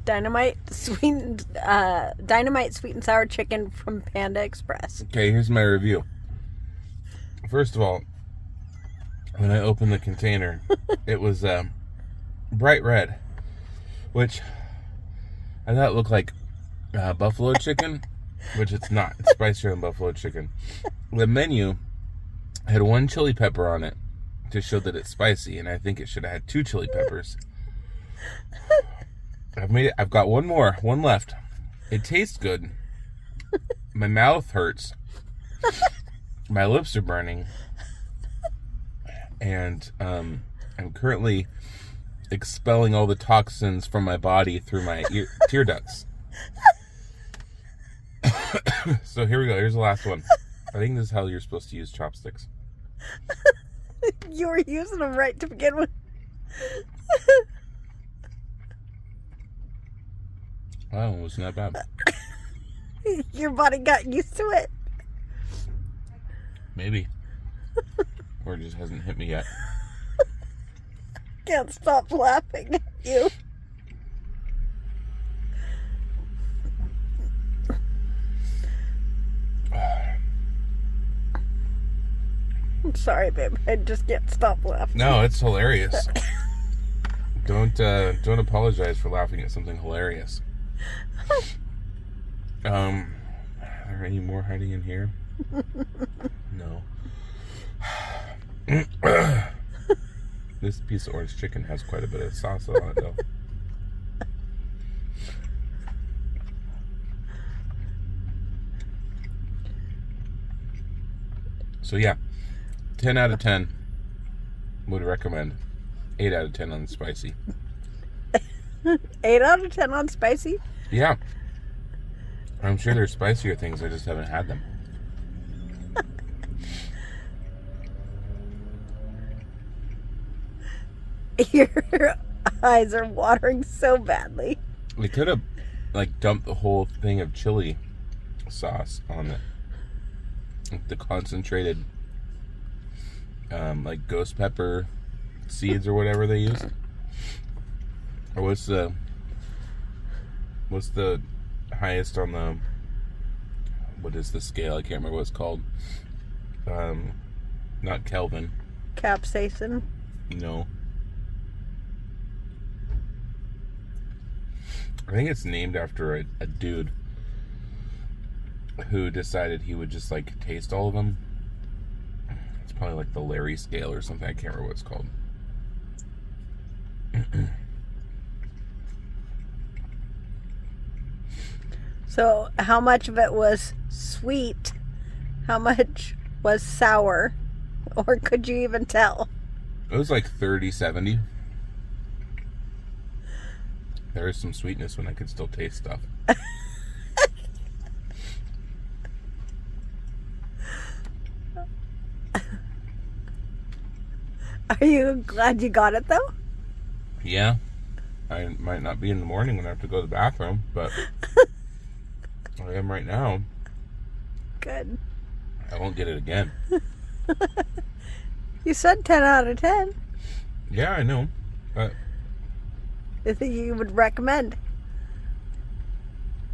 Dynamite sweet and sour chicken from Panda Express. Okay, here's my review. First of all, when I opened the container, it was bright red, which I thought looked like buffalo chicken, which it's not. It's spicier than buffalo chicken. The menu had 1 chili pepper on it to show that it's spicy, and I think it should have had 2 chili peppers. I've got one left. It tastes good. My mouth hurts. My lips are burning. And I'm currently expelling all the toxins from my body through my tear ducts. So here we go. Here's the last one. I think this is how you're supposed to use chopsticks. You were using them right to begin with. Wow, it wasn't that bad. Your body got used to it. Maybe. Or it just hasn't hit me yet. Can't stop laughing at you. I'm sorry, babe. I just can't stop laughing. No, it's hilarious. Don't apologize for laughing at something hilarious. Are there any more hiding in here? No. This piece of orange chicken has quite a bit of sauce on it, though. So yeah, 10 out of 10 would recommend. 8 out of 10 on spicy. 8 out of 10 on spicy? Yeah. I'm sure there's spicier things, I just haven't had them. Your eyes are watering so badly. We could have, dumped the whole thing of chili sauce on it. Like the concentrated, ghost pepper seeds or whatever they use. Or what's the highest on the, what is the scale? I can't remember what it's called. Not Kelvin. Capsaicin? No. I think it's named after a dude who decided he would just taste all of them. It's probably like the Larry scale or something. I can't remember what it's called. So how much of it was sweet? How much was sour? Or could you even tell? It was like 30-70. There is some sweetness when I could still taste stuff. Are you glad you got it, though? Yeah. I might not be in the morning when I have to go to the bathroom, but I am right now. Good. I won't get it again. You said 10 out of 10. Yeah, I know. But I think you would recommend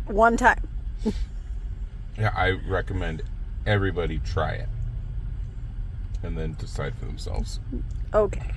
one time. yeah, I recommend everybody try it and then decide for themselves. Okay.